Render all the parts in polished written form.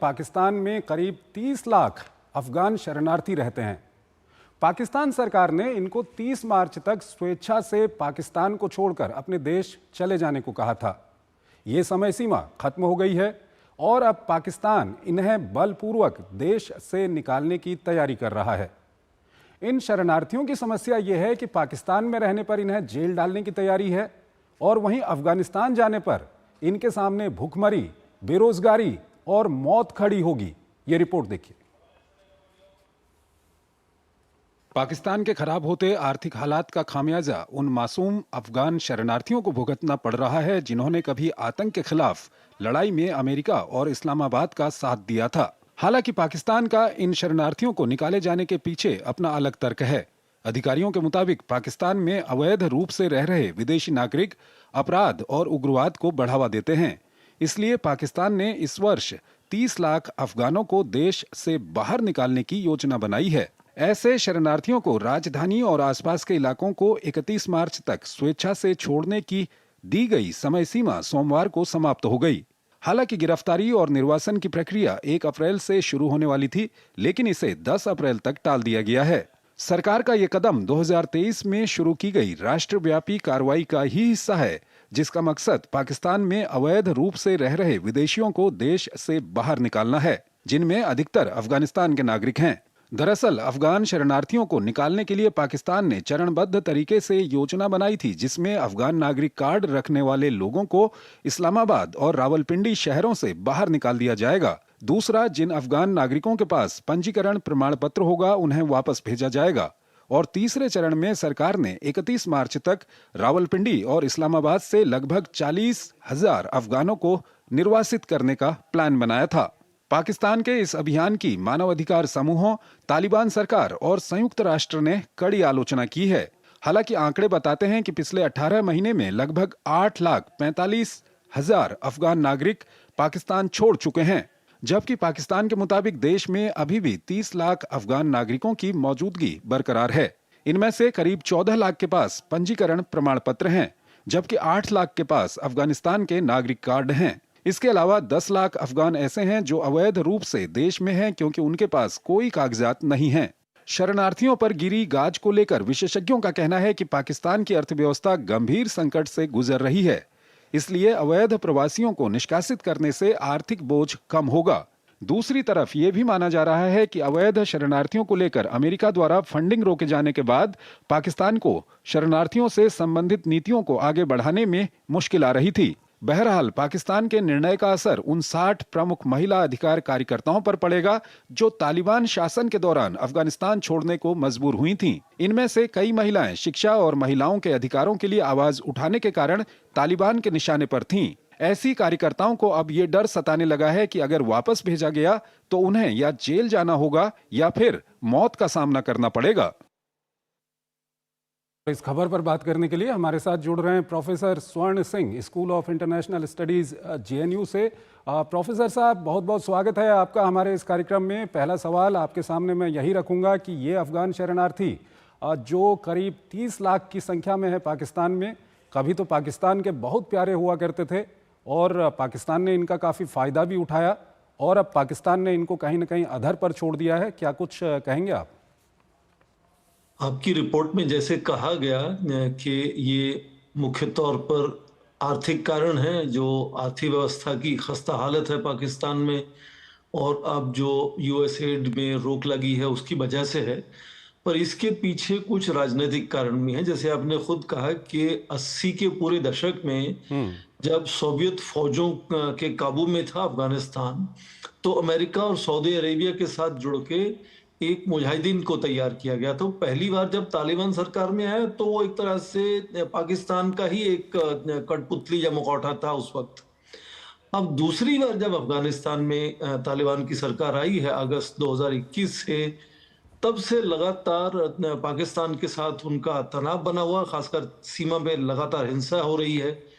पाकिस्तान में करीब 30 लाख अफगान शरणार्थी रहते हैं। पाकिस्तान सरकार ने इनको 30 मार्च तक स्वेच्छा से पाकिस्तान को छोड़कर अपने देश चले जाने को कहा था। ये समय सीमा खत्म हो गई है और अब पाकिस्तान इन्हें बलपूर्वक देश से निकालने की तैयारी कर रहा है। इन शरणार्थियों की समस्या यह है कि पाकिस्तान में रहने पर इन्हें जेल डालने की तैयारी है और वहीं अफगानिस्तान जाने पर इनके सामने भूखमरी, बेरोजगारी और मौत खड़ी होगी। ये रिपोर्ट देखिए। पाकिस्तान के खराब होते आर्थिक हालात का खामियाजा उन मासूम अफगान शरणार्थियों को भुगतना पड़ रहा है जिन्होंने कभी आतंक के खिलाफ लड़ाई में अमेरिका और इस्लामाबाद का साथ दिया था। हालांकि पाकिस्तान का इन शरणार्थियों को निकाले जाने के पीछे अपना अलग तर्क है। अधिकारियों के मुताबिक पाकिस्तान में अवैध रूप से रह रहे विदेशी नागरिक अपराध और उग्रवाद को बढ़ावा देते हैं। इसलिए पाकिस्तान ने इस वर्ष 30 लाख अफगानों को देश से बाहर निकालने की योजना बनाई है। ऐसे शरणार्थियों को राजधानी और आसपास के इलाकों को 31 मार्च तक स्वेच्छा से छोड़ने की दी गई समय सीमा सोमवार को समाप्त हो गई। हालांकि गिरफ्तारी और निर्वासन की प्रक्रिया 1 अप्रैल से शुरू होने वाली थी, लेकिन इसे 10 अप्रैल तक टाल दिया गया है। सरकार का यह कदम 2023 में शुरू की गई राष्ट्रव्यापी कार्रवाई का ही हिस्सा है, जिसका मकसद पाकिस्तान में अवैध रूप से रह रहे विदेशियों को देश से बाहर निकालना है, जिनमें अधिकतर अफगानिस्तान के नागरिक हैं। दरअसल अफगान शरणार्थियों को निकालने के लिए पाकिस्तान ने चरणबद्ध तरीके से योजना बनाई थी, जिसमें अफगान नागरिक कार्ड रखने वाले लोगों को इस्लामाबाद और रावलपिंडी शहरों से बाहर निकाल दिया जाएगा। दूसरा, जिन अफगान नागरिकों के पास पंजीकरण प्रमाण पत्र होगा उन्हें वापस भेजा जाएगा। और तीसरे चरण में सरकार ने 31 मार्च तक रावलपिंडी और इस्लामाबाद से लगभग 40,000 अफगानों को निर्वासित करने का प्लान बनाया था। पाकिस्तान के इस अभियान की मानवाधिकार समूहों, तालिबान सरकार और संयुक्त राष्ट्र ने कड़ी आलोचना की है। हालांकि आंकड़े बताते हैं कि पिछले 18 महीने में लगभग 8,45,000 अफगान नागरिक पाकिस्तान छोड़ चुके हैं, जबकि पाकिस्तान के मुताबिक देश में अभी भी 30 लाख अफगान नागरिकों की मौजूदगी बरकरार है। इनमें से करीब 14 लाख के पास पंजीकरण प्रमाण पत्र हैं, जबकि 8 लाख के पास अफगानिस्तान के नागरिक कार्ड हैं। इसके अलावा 10 लाख अफगान ऐसे हैं जो अवैध रूप से देश में हैं, क्योंकि उनके पास कोई कागजात नहीं हैं। शरणार्थियों पर गिरी गाज को लेकर विशेषज्ञों का कहना है कि पाकिस्तान की अर्थव्यवस्था गंभीर संकट से गुजर रही है, इसलिए अवैध प्रवासियों को निष्कासित करने से आर्थिक बोझ कम होगा। दूसरी तरफ ये भी माना जा रहा है कि अवैध शरणार्थियों को लेकर अमेरिका द्वारा फंडिंग रोके जाने के बाद पाकिस्तान को शरणार्थियों से संबंधित नीतियों को आगे बढ़ाने में मुश्किल आ रही थी। बहरहाल पाकिस्तान के निर्णय का असर उन 60 प्रमुख महिला अधिकार कार्यकर्ताओं पर पड़ेगा जो तालिबान शासन के दौरान अफगानिस्तान छोड़ने को मजबूर हुई थीं। इनमें से कई महिलाएं शिक्षा और महिलाओं के अधिकारों के लिए आवाज उठाने के कारण तालिबान के निशाने पर थीं। ऐसी कार्यकर्ताओं को अब ये डर सताने लगा है कि अगर वापस भेजा गया तो उन्हें या जेल जाना होगा या फिर मौत का सामना करना पड़ेगा। इस खबर पर बात करने के लिए हमारे साथ जुड़ रहे हैं प्रोफेसर स्वर्ण Singh, school of international studies JNU से। प्रोफेसर साहब, बहुत बहुत स्वागत है आपका हमारे इस कार्यक्रम में। पहला सवाल आपके सामने मैं यही रखूंगा कि ये अफगान शरणार्थी जो करीब 30 लाख की संख्या में है पाकिस्तान में, कभी तो पाकिस्तान के बहुत प्यारे हुआ करते थे और पाकिस्तान ने इनका काफ़ी फ़ायदा भी उठाया और अब पाकिस्तान ने इनको कहीं ना कहीं अधर पर छोड़ दिया है। क्या कुछ कहेंगे आप? आपकी रिपोर्ट में जैसे कहा गया कि ये मुख्य तौर पर आर्थिक कारण है, जो आर्थिक व्यवस्था की खस्ता हालत है पाकिस्तान में, और अब जो USAID में रोक लगी है उसकी वजह से है। पर इसके पीछे कुछ राजनीतिक कारण भी हैं। जैसे आपने खुद कहा कि 80 के पूरे दशक में जब सोवियत फौजों के काबू में था अफगानिस्तान, तो अमेरिका और सऊदी अरेबिया के साथ जुड़ के एक मुजाहिदीन को तैयार किया गया। तो पहली बार जब तालिबान सरकार में आया तो वो एक तरह से पाकिस्तान का ही एक कठपुतली या मुखौटा था उस वक्त। अब दूसरी बार जब अफगानिस्तान में तालिबान की सरकार आई है अगस्त 2021 से, तब से लगातार पाकिस्तान के साथ उनका तनाव बना हुआ, खासकर सीमा में लगातार हिंसा हो रही है।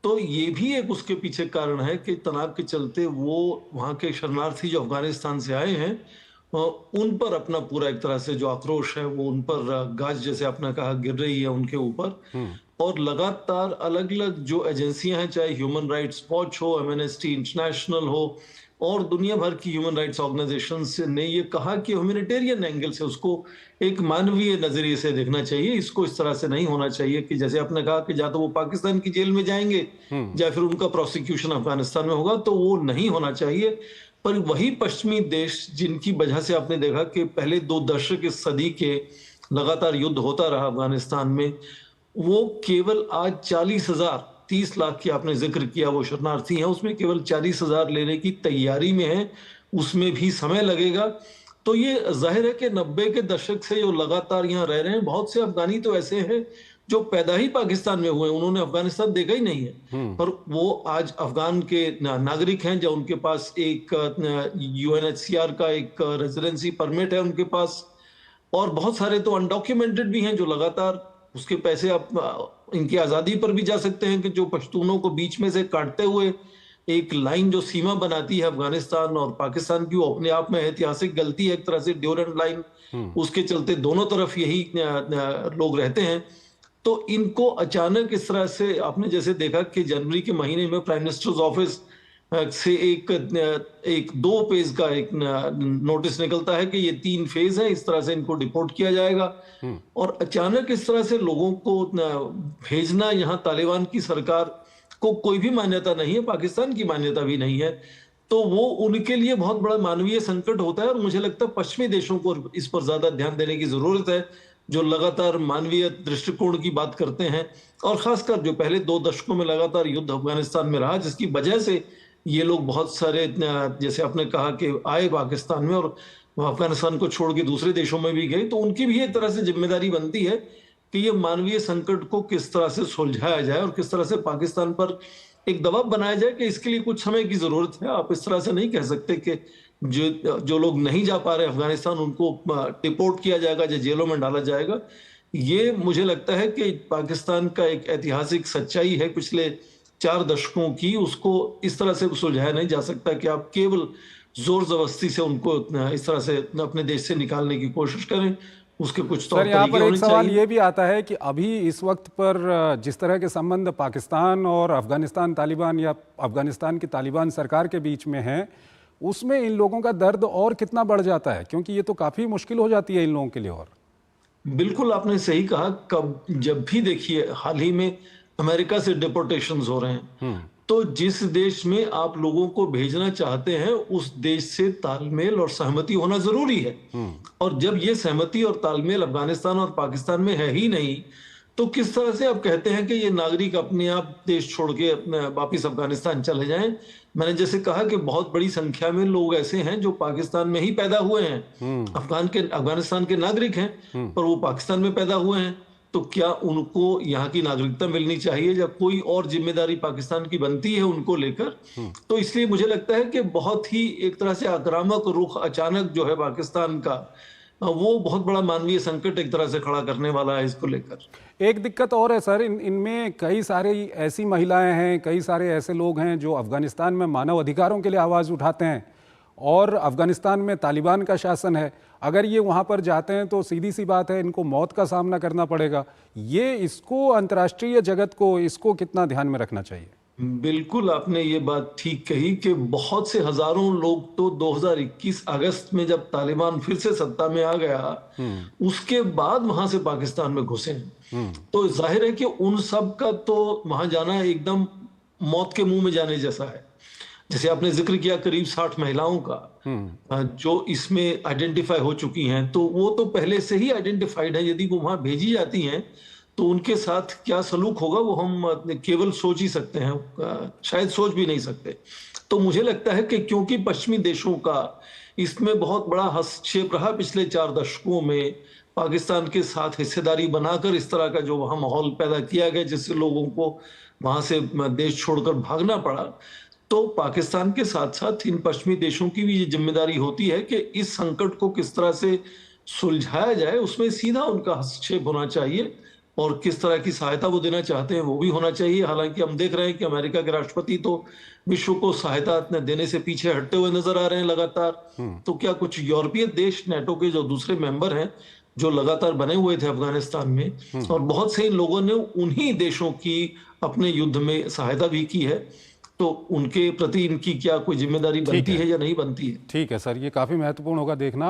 तो ये भी एक उसके पीछे कारण है कि तनाव के चलते वो वहाँ के शरणार्थी जो अफगानिस्तान से आए हैं उन पर अपना पूरा एक तरह से जो आक्रोश है वो उन पर गाज, जैसे आपने कहा, गिर रही है उनके ऊपर। और लगातार अलग अलग जो एजेंसियां हैं, चाहे ह्यूमन राइट्स वॉच हो, एमनेस्टी इंटरनेशनल हो, और दुनिया भर की ह्यूमन राइट्स ऑर्गेनाइजेशंस ने ये कहा कि ह्यूमैनिटेरियन एंगल से उसको एक मानवीय नजरिए से देखना चाहिए। इसको इस तरह से नहीं होना चाहिए कि जैसे आपने कहा कि या तो वो पाकिस्तान की जेल में जाएंगे या फिर उनका प्रोसिक्यूशन अफगानिस्तान में होगा, तो वो नहीं होना चाहिए। पर वही पश्चिमी देश जिनकी वजह से आपने देखा कि पहले 2 दशक इस सदी के लगातार युद्ध होता रहा अफगानिस्तान में, वो केवल आज 40,000, 30 लाख की आपने जिक्र किया वो शरणार्थी हैं, उसमें केवल 40,000 लेने की तैयारी में है, उसमें भी समय लगेगा। तो ये जाहिर है कि 90 के दशक से जो लगातार यहाँ रह रहे हैं, बहुत से अफगानी तो ऐसे हैं जो पैदा ही पाकिस्तान में हुए, उन्होंने अफगानिस्तान देखा ही नहीं है, पर वो आज अफगान के नागरिक हैं, जो उनके पास एक यूएनएचसीआर का एक रेजिडेंसी परमिट है उनके पास। और बहुत सारे तो अनडॉक्यूमेंटेड भी हैं जो लगातार उसके पैसे आप इनकी आजादी पर भी जा सकते हैं कि जो पश्तूनों को बीच में से काटते हुए एक लाइन जो सीमा बनाती है अफगानिस्तान और पाकिस्तान की, वो अपने आप में ऐतिहासिक गलती है, एक तरह से ड्यूरेंट लाइन, उसके चलते दोनों तरफ यही लोग रहते हैं। तो इनको अचानक इस तरह से आपने जैसे देखा कि जनवरी के महीने में प्राइम मिनिस्टर्स ऑफिस से एक 2 फेज का एक नोटिस निकलता है कि ये 3 फेज है, इस तरह से इनको डिपोर्ट किया जाएगा। और अचानक इस तरह से लोगों को भेजना, यहाँ तालिबान की सरकार को कोई भी मान्यता नहीं है, पाकिस्तान की मान्यता भी नहीं है, तो वो उनके लिए बहुत बड़ा मानवीय संकट होता है। और मुझे लगता है पश्चिमी देशों को इस पर ज्यादा ध्यान देने की जरूरत है, जो लगातार मानवीय दृष्टिकोण की बात करते हैं, और खासकर जो पहले 2 दशकों में लगातार युद्ध अफगानिस्तान में रहा, जिसकी वजह से ये लोग बहुत सारे जैसे आपने कहा कि आए पाकिस्तान में और अफगानिस्तान को छोड़ के दूसरे देशों में भी गए, तो उनकी भी एक तरह से जिम्मेदारी बनती है कि ये मानवीय संकट को किस तरह से सुलझाया जाए और किस तरह से पाकिस्तान पर एक दबाव बनाया जाए कि इसके लिए कुछ समय की जरूरत है। आप इस तरह से नहीं कह सकते कि जो लोग नहीं जा पा रहे अफगानिस्तान उनको डिपोर्ट किया जाएगा या जेलों में डाला जाएगा। ये मुझे लगता है कि पाकिस्तान का एक ऐतिहासिक सच्चाई है पिछले 4 दशकों की, उसको इस तरह से सुलझाया नहीं जा सकता कि आप केवल जोर जबरदस्ती से उनको इस तरह से अपने देश से निकालने की कोशिश करें। उसके कुछ तौर सर, यहाँ तरीके पर एक होने सवाल चाहिए। ये भी आता है कि अभी इस वक्त पर जिस तरह के संबंध पाकिस्तान और अफगानिस्तान तालिबान या अफगानिस्तान की तालिबान सरकार के बीच में हैं, उसमें इन लोगों का दर्द और कितना बढ़ जाता है, क्योंकि ये तो काफ़ी मुश्किल हो जाती है इन लोगों के लिए। और बिल्कुल आपने सही कहा। कब जब भी देखिए हाल ही में अमेरिका से डिपोर्टेशंस हो रहे हैं, तो जिस देश में आप लोगों को भेजना चाहते हैं उस देश से तालमेल और सहमति होना जरूरी है। और जब ये सहमति और तालमेल अफगानिस्तान और पाकिस्तान में है ही नहीं, तो किस तरह से आप कहते हैं कि ये नागरिक अपने आप देश छोड़ के अपने वापिस अफगानिस्तान चले जाएं। मैंने जैसे कहा कि बहुत बड़ी संख्या में लोग ऐसे हैं जो पाकिस्तान में ही पैदा हुए हैं, अफगानिस्तान के नागरिक हैं, पर वो पाकिस्तान में पैदा हुए हैं। तो क्या उनको यहाँ की नागरिकता मिलनी चाहिए या कोई और जिम्मेदारी पाकिस्तान की बनती है उनको लेकर? तो इसलिए मुझे लगता है कि बहुत ही एक तरह से आक्रामक रुख अचानक जो है पाकिस्तान का, वो बहुत बड़ा मानवीय संकट एक तरह से खड़ा करने वाला है इसको लेकर। एक दिक्कत और है सर, इनमें कई सारी ऐसी महिलाएं हैं, कई सारे ऐसे लोग हैं जो अफगानिस्तान में मानव अधिकारों के लिए आवाज़ उठाते हैं, और अफगानिस्तान में तालिबान का शासन है। अगर ये वहाँ पर जाते हैं तो सीधी सी बात है, इनको मौत का सामना करना पड़ेगा। ये इसको अंतर्राष्ट्रीय जगत को इसको कितना ध्यान में रखना चाहिए? बिल्कुल आपने ये बात ठीक कही कि बहुत से हजारों लोग तो 2021 अगस्त में जब तालिबान फिर से सत्ता में आ गया, उसके बाद वहां से पाकिस्तान में घुसे हैं। तो जाहिर है कि उन सब का तो वहां जाना एकदम मौत के मुंह में जाने जैसा है। जैसे आपने जिक्र किया करीब 60 महिलाओं का जो इसमें आइडेंटिफाई हो चुकी हैं, तो वो तो पहले से ही आइडेंटिफाइड है। यदि वो वहां भेजी जाती हैं तो उनके साथ क्या सलूक होगा वो हम केवल सोच ही सकते हैं, शायद सोच भी नहीं सकते। तो मुझे लगता है कि क्योंकि पश्चिमी देशों का इसमें बहुत बड़ा हस्तक्षेप रहा पिछले 4 दशकों में, पाकिस्तान के साथ हिस्सेदारी बनाकर इस तरह का जो वहां माहौल पैदा किया गया जिससे लोगों को वहां से देश छोड़कर भागना पड़ा, तो पाकिस्तान के साथ साथ इन पश्चिमी देशों की भी ये जिम्मेदारी होती है कि इस संकट को किस तरह से सुलझाया जाए, उसमें सीधा उनका हस्तक्षेप होना चाहिए और किस तरह की सहायता वो देना चाहते हैं वो भी होना चाहिए। हालांकि हम देख रहे हैं कि अमेरिका के राष्ट्रपति तो विश्व को सहायता देने से पीछे हटते हुए नजर आ रहे हैं लगातार। तो क्या कुछ यूरोपीय देश नेटो के जो दूसरे मेंबर हैं जो लगातार बने हुए थे अफगानिस्तान में, और बहुत से लोगों ने उन्हीं देशों की अपने युद्ध में सहायता भी की है, तो उनके प्रति इनकी क्या कोई जिम्मेदारी बनती है या नहीं बनती है? ठीक है सर, ये काफ़ी महत्वपूर्ण होगा देखना।